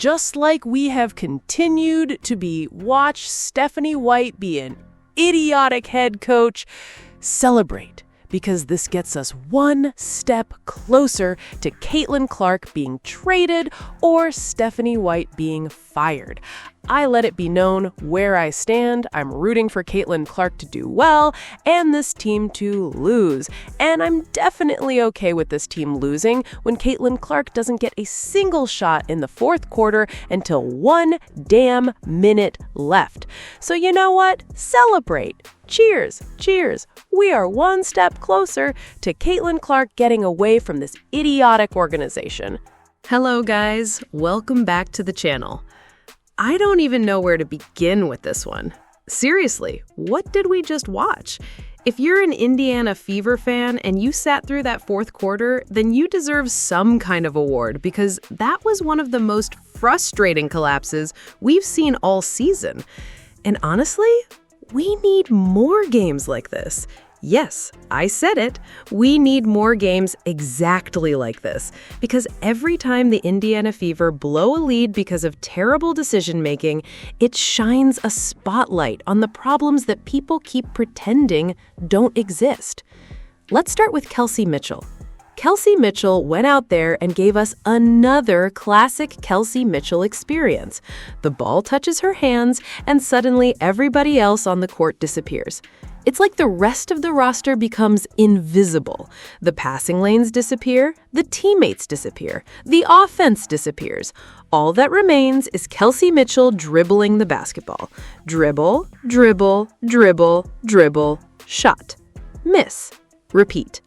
just like we have continued to watch Stephanie White be an idiotic head coach, celebrate, because this gets us one step closer to Caitlin Clark being traded or Stephanie White being fired. I let it be known where I stand. I'm rooting for Caitlin Clark to do well and this team to lose. And I'm definitely okay with this team losing when Caitlin Clark doesn't get a single shot in the fourth quarter until 1 damn minute left. So you know what? Celebrate. Cheers, cheers. We are one step closer to Caitlin Clark getting away from this idiotic organization. Hello guys, welcome back to the channel. I don't even know where to begin with this one. Seriously, what did we just watch? If you're an Indiana Fever fan and you sat through that fourth quarter, then you deserve some kind of award because that was one of the most frustrating collapses we've seen all season. And honestly, we need more games like this. Yes, I said it. We need more games exactly like this. Because every time the Indiana Fever blow a lead because of terrible decision-making, it shines a spotlight on the problems that people keep pretending don't exist. Let's start with Kelsey Mitchell. Kelsey Mitchell went out there and gave us another classic Kelsey Mitchell experience. The ball touches her hands, and suddenly everybody else on the court disappears. It's like the rest of the roster becomes invisible. The passing lanes disappear, the teammates disappear, the offense disappears. All that remains is Kelsey Mitchell dribbling the basketball. Dribble, dribble, dribble, dribble, shot. Miss. Repeat.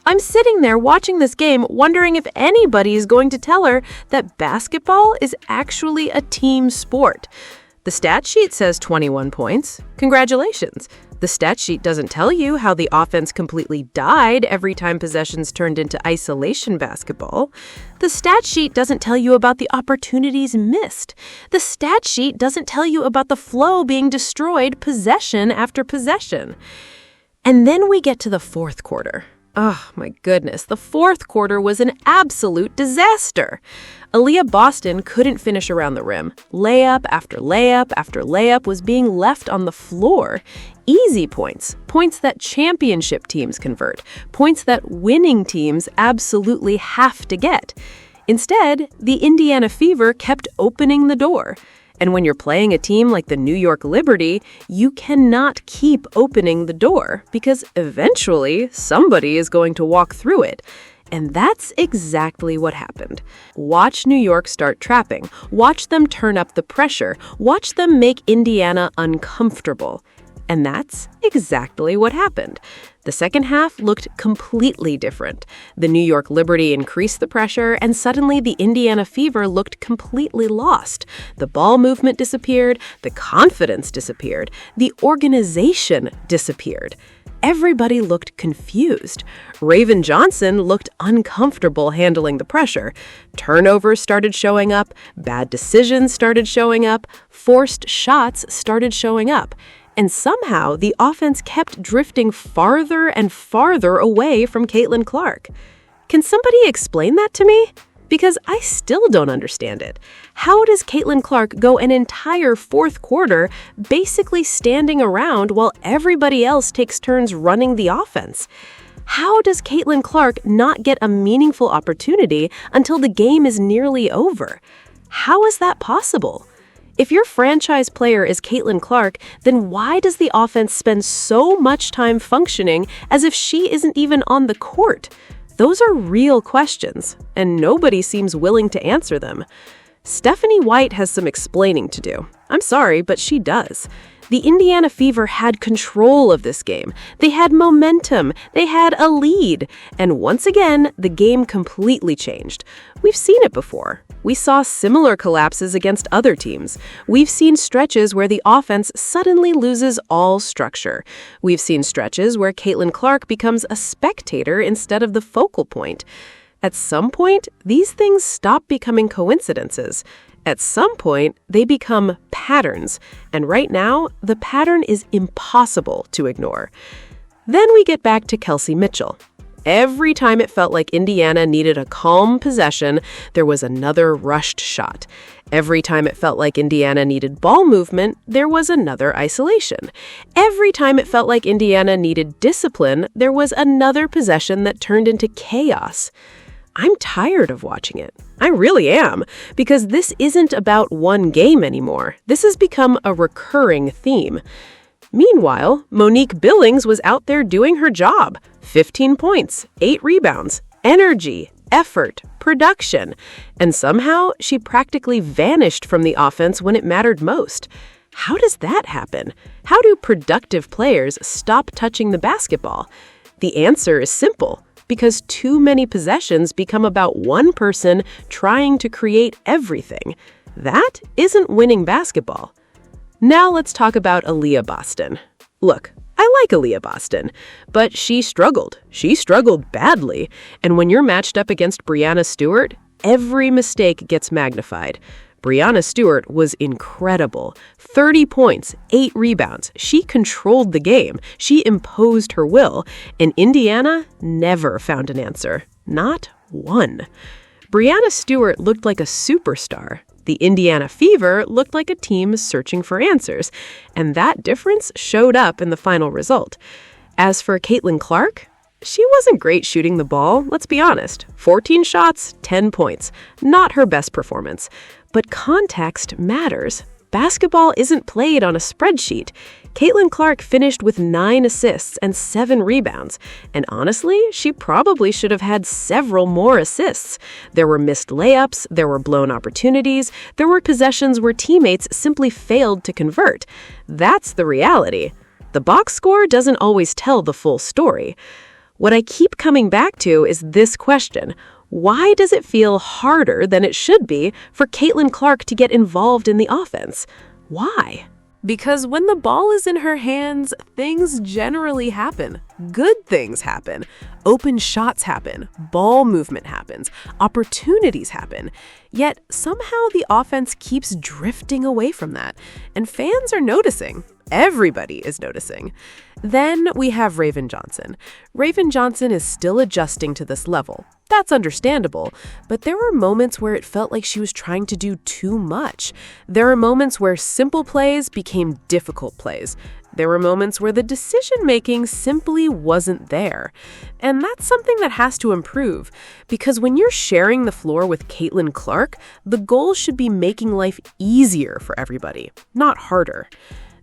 I'm sitting there watching this game wondering if anybody is going to tell her that basketball is actually a team sport. The stat sheet says 21 points. Congratulations. The stat sheet doesn't tell you how the offense completely died every time possessions turned into isolation basketball. The stat sheet doesn't tell you about the opportunities missed. The stat sheet doesn't tell you about the flow being destroyed possession after possession. And then we get to the fourth quarter. Oh my goodness, the fourth quarter was an absolute disaster. Aaliyah Boston couldn't finish around the rim. Layup after layup after layup was being left on the floor. Easy points, points that championship teams convert, points that winning teams absolutely have to get. Instead, the Indiana Fever kept opening the door. And when you're playing a team like the New York Liberty, you cannot keep opening the door because eventually somebody is going to walk through it. And that's exactly what happened. Watch New York start trapping. Watch them turn up the pressure. Watch them make Indiana uncomfortable. And that's exactly what happened. The second half looked completely different. The New York Liberty increased the pressure, and suddenly the Indiana Fever looked completely lost. The ball movement disappeared, the confidence disappeared, the organization disappeared. Everybody looked confused. Raven Johnson looked uncomfortable handling the pressure. Turnovers started showing up, bad decisions started showing up, forced shots started showing up. And somehow, the offense kept drifting farther and farther away from Caitlin Clark. Can somebody explain that to me? Because I still don't understand it. How does Caitlin Clark go an entire fourth quarter basically standing around while everybody else takes turns running the offense? How does Caitlin Clark not get a meaningful opportunity until the game is nearly over? How is that possible? If your franchise player is Caitlin Clark, then why does the offense spend so much time functioning as if she isn't even on the court? Those are real questions, and nobody seems willing to answer them. Stephanie White has some explaining to do. I'm sorry, but she does. The Indiana Fever had control of this game. They had momentum. They had a lead. And once again, the game completely changed. We've seen it before. We saw similar collapses against other teams. We've seen stretches where the offense suddenly loses all structure. We've seen stretches where Caitlin Clark becomes a spectator instead of the focal point. At some point, these things stop becoming coincidences. At some point, they become patterns, and right now, the pattern is impossible to ignore. Then we get back to Kelsey Mitchell. Every time it felt like Indiana needed a calm possession, there was another rushed shot. Every time it felt like Indiana needed ball movement, there was another isolation. Every time it felt like Indiana needed discipline, there was another possession that turned into chaos. I'm tired of watching it. I really am, because this isn't about one game anymore. This has become a recurring theme. Meanwhile, Monique Billings was out there doing her job. 15 points, 8 rebounds, energy, effort, production. And somehow, she practically vanished from the offense when it mattered most. How does that happen? How do productive players stop touching the basketball? The answer is simple. Because too many possessions become about one person trying to create everything. That isn't winning basketball. Now let's talk about Aaliyah Boston. Look, I like Aaliyah Boston, but she struggled. She struggled badly. And when you're matched up against Breanna Stewart, every mistake gets magnified. Breanna Stewart was incredible. 30 points, 8 rebounds. She controlled the game. She imposed her will. And Indiana never found an answer. Not one. Breanna Stewart looked like a superstar. The Indiana Fever looked like a team searching for answers. And that difference showed up in the final result. As for Caitlin Clark, she wasn't great shooting the ball, let's be honest. 14 shots, 10 points. Not her best performance. But context matters. Basketball isn't played on a spreadsheet. Caitlin Clark finished with 9 assists and 7 rebounds. And honestly, she probably should have had several more assists. There were missed layups, there were blown opportunities, there were possessions where teammates simply failed to convert. That's the reality. The box score doesn't always tell the full story. What I keep coming back to is this question. Why does it feel harder than it should be for Caitlin Clark to get involved in the offense? Why? Because when the ball is in her hands, things generally happen. Good things happen. Open shots happen. Ball movement happens. Opportunities happen. Yet somehow the offense keeps drifting away from that. And fans are noticing. Everybody is noticing. Then we have Raven Johnson. Raven Johnson is still adjusting to this level. That's understandable, but there were moments where it felt like she was trying to do too much. There are moments where simple plays became difficult plays. There were moments where the decision-making simply wasn't there. And that's something that has to improve, because when you're sharing the floor with Caitlin Clark, the goal should be making life easier for everybody, not harder.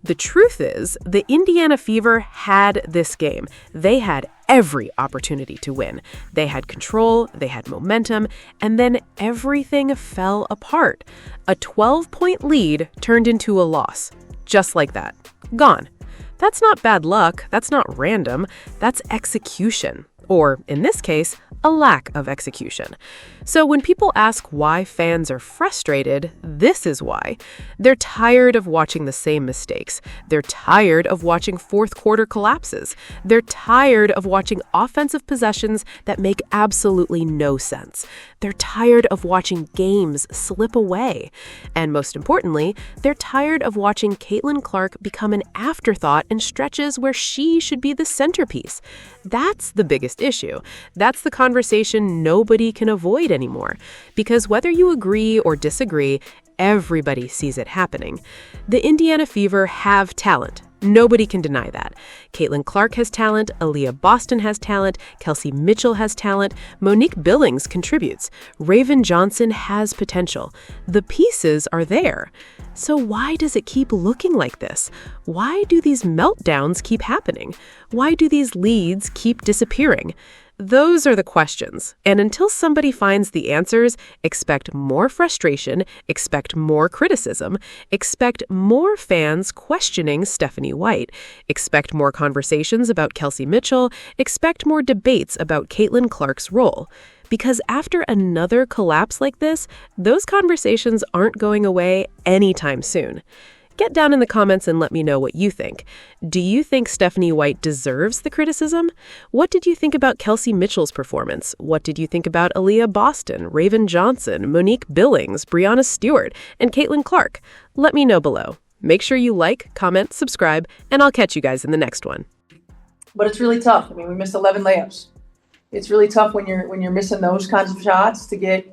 The truth is, the Indiana Fever had this game. They had every opportunity to win. They had control, they had momentum, and then everything fell apart. A 12-point lead turned into a loss. Just like that. Gone. That's not bad luck, that's not random, that's execution. Or, in this case, a lack of execution. So when people ask why fans are frustrated, this is why. They're tired of watching the same mistakes. They're tired of watching fourth quarter collapses. They're tired of watching offensive possessions that make absolutely no sense. They're tired of watching games slip away. And most importantly, they're tired of watching Caitlin Clark become an afterthought in stretches where she should be the centerpiece. That's the biggest issue. That's the conversation nobody can avoid anymore. Because whether you agree or disagree, everybody sees it happening. The Indiana Fever have talent. Nobody can deny that. Caitlin Clark has talent, Aaliyah Boston has talent, Kelsey Mitchell has talent, Monique Billings contributes, Raven Johnson has potential. The pieces are there. So why does it keep looking like this? Why do these meltdowns keep happening? Why do these leads keep disappearing? Those are the questions. And until somebody finds the answers, expect more frustration, expect more criticism, expect more fans questioning Stephanie White, expect more conversations about Kelsey Mitchell, expect more debates about Caitlin Clark's role. Because after another collapse like this, those conversations aren't going away anytime soon. Get down in the comments and let me know what you think. Do you think Stephanie White deserves the criticism? What did you think about Kelsey Mitchell's performance? What did you think about Aaliyah Boston, Raven Johnson, Monique Billings, Breanna Stewart, and Caitlin Clark? Let me know below. Make sure you like, comment, subscribe, and I'll catch you guys in the next one. But it's really tough. I mean, we missed 11 layups. it's really tough when you're missing those kinds of shots to get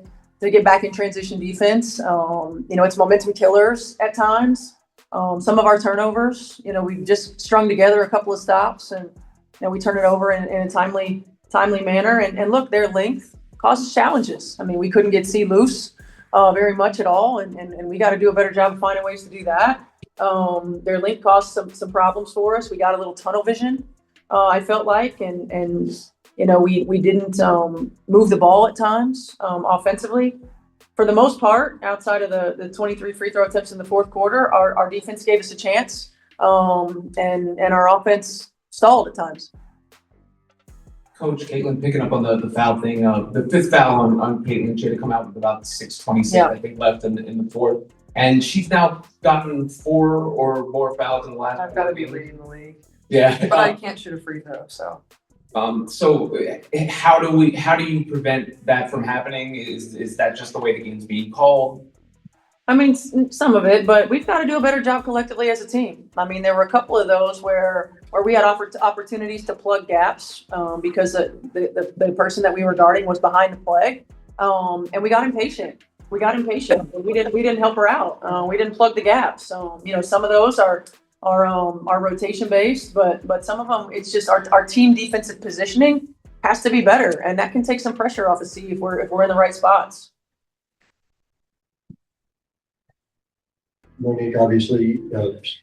back in transition defense. It's momentum killers at times. Some of our turnovers, we've just strung together a couple of stops and we turn it over in a timely manner. And look, their length causes challenges. I mean, we couldn't get C loose very much at all, and we got to do a better job of finding ways to do that. Their length caused some problems for us. We got a little tunnel vision, I felt like, and we didn't move the ball at times offensively. For the most part, outside of the 23 free throw attempts in the fourth quarter, our defense gave us a chance, and our offense stalled at times. Coach Caitlin, picking up on the foul thing, the fifth foul on Caitlin, she had to come out with about 6:26, I think, left in the fourth. And she's now gotten 4 or more fouls in the last. I've got to be leading the league. Yeah. But I can't shoot a free throw, so. So how do you prevent that from happening? Is that just the way the game's being called? I mean, some of it, but we've got to do a better job collectively as a team. I mean, there were a couple of those where we had opportunities to plug gaps because the person that we were guarding was behind the play, and we got impatient. We didn't help her out. We didn't plug the gaps. Some of those are rotation based, but some of them, it's just our team defensive positioning has to be better, and that can take some pressure off of C if we're in the right spots. Monique, obviously,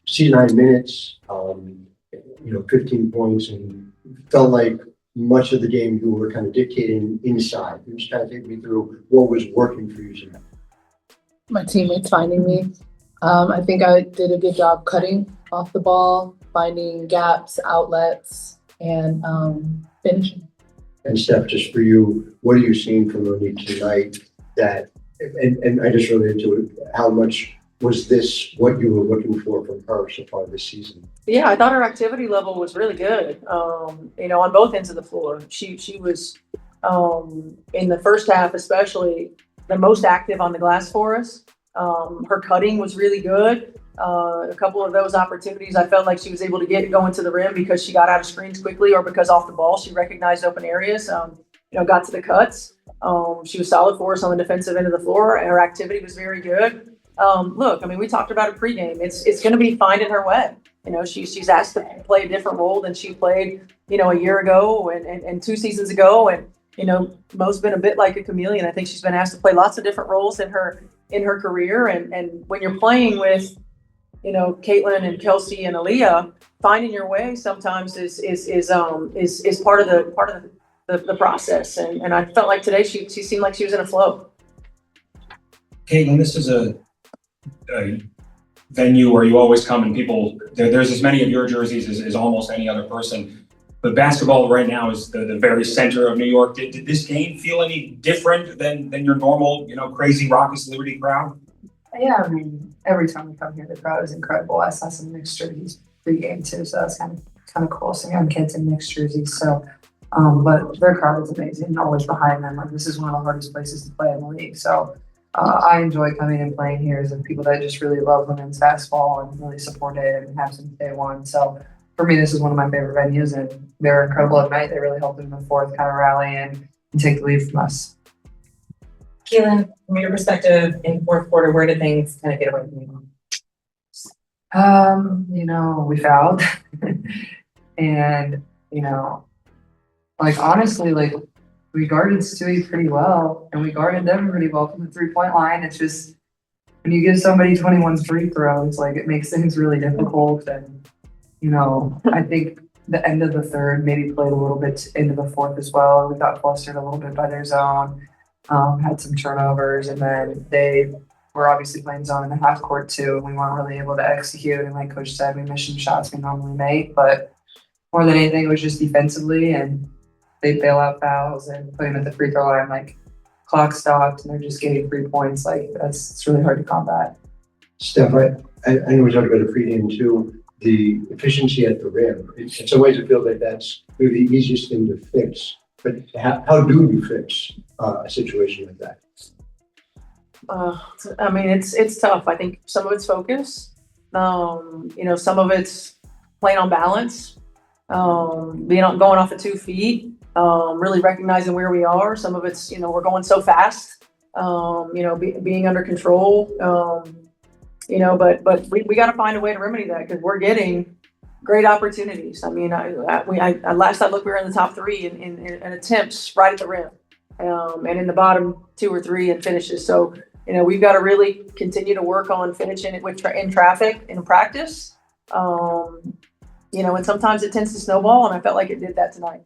see 9 minutes, 15 points, and felt like much of the game you were kind of dictating inside. You just kind of take me through what was working for you tonight. My teammates finding me. I think I did a good job cutting off the ball, finding gaps, outlets, and finishing. And Steph, just for you, what are you seeing from Monique tonight that, and I just related to it, how much was this what you were looking for from her so far this season? Yeah, I thought her activity level was really good. On both ends of the floor. She was in the first half, especially the most active on the glass for us. Her cutting was really good. A couple of those opportunities, I felt like she was able to get going to the rim because she got out of screens quickly, or because off the ball she recognized open areas. Got to the cuts. She was solid for us on the defensive end of the floor. Her activity was very good. Look, I mean, we talked about it pregame. It's going to be finding her way. She's asked to play a different role than she played, a year ago and 2 seasons ago. And, Mo's been a bit like a chameleon. I think she's been asked to play lots of different roles in her career. And when you're playing with, Caitlin and Kelsey and Aaliyah, finding your way sometimes is part of the process. And I felt like today she seemed like she was in a flow. Caitlin, this is a venue where you always come and people, there's as many of your jerseys as almost any other person. But basketball right now is the very center of New York. Did this game feel any different than your normal, crazy Raucous Liberty crowd? Yeah, I mean, every time we come here, the crowd is incredible. I saw some mixed jerseys pre-game too, so that's kind of cool seeing young kids in mixed jerseys. So, but their crowd is amazing, always behind them. Like, this is one of the hardest places to play in the league. So, I enjoy coming and playing here as people that just really love women's basketball and really support it and have since day one. So, for me, this is one of my favorite venues, and they're incredible at night. They really helped in the fourth kind of rally and take the lead from us. Caitlin, from your perspective in fourth quarter, where did things kind of get away from you? We fouled. And, honestly, we guarded Stewie pretty well, and we guarded them pretty well from the 3-point line. It's just, when you give somebody 21 free throws, it makes things really difficult. And, I think the end of the third maybe played a little bit into the fourth as well. We got flustered a little bit by their zone, had some turnovers, and then they were obviously playing zone in the half court too, and we weren't really able to execute. And like Coach said, we missed some shots we normally make, but more than anything, it was just defensively, and they bail out fouls and put them at the free throw line, clock stopped, and they're just getting 3 points. It's really hard to combat. Steph, I know we talked about it pregame too. The efficiency at the rim. In some ways, it feels like that's maybe the easiest thing to fix. But how do you fix a situation like that? It's tough. I think some of it's focus. Some of it's playing on balance. Going off of 2 feet. really recognizing where we are. Some of it's, we're going so fast, being under control, but we got to find a way to remedy that because we're getting great opportunities. I mean, last I looked, we were in the top 3 in attempts right at the rim, and in the bottom 2 or 3 in finishes. So, we've got to really continue to work on finishing it in traffic in practice. And sometimes it tends to snowball, and I felt like it did that tonight.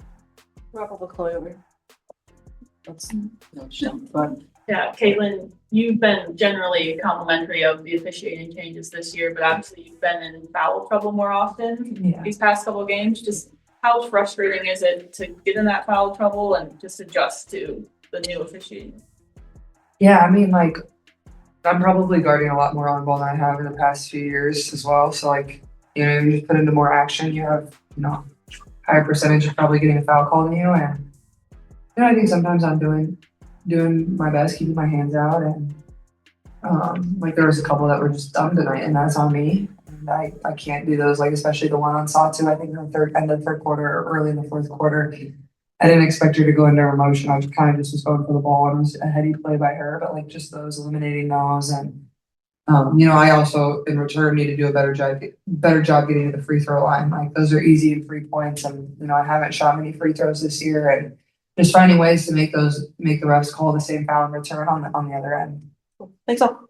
Yeah, Caitlin, you've been generally complimentary of the officiating changes this year, but obviously you've been in foul trouble more often these past couple of games. Just how frustrating is it to get in that foul trouble and just adjust to the new officiating? Yeah, I mean, like, I'm probably guarding a lot more on ball than I have in the past few years as well. So, like, you just put into more action, you have, higher percentage of probably getting a foul call than you. And, I think sometimes I'm doing my best, keeping my hands out. And, like, there was a couple that were just dumb tonight, and that's on me. And I can't do those, like, especially the one on Satu, I think in the end of the third quarter or early in the fourth quarter. I didn't expect her to go into her motion. I kind of just was going for the ball, and it was a heady play by her, but like just those eliminating those. And, I also in return need to do a better job getting to the free throw line. Like those are easy and 3 points. And, I haven't shot many free throws this year, and just finding ways to make the refs call the same foul in return on the other end. Thanks all.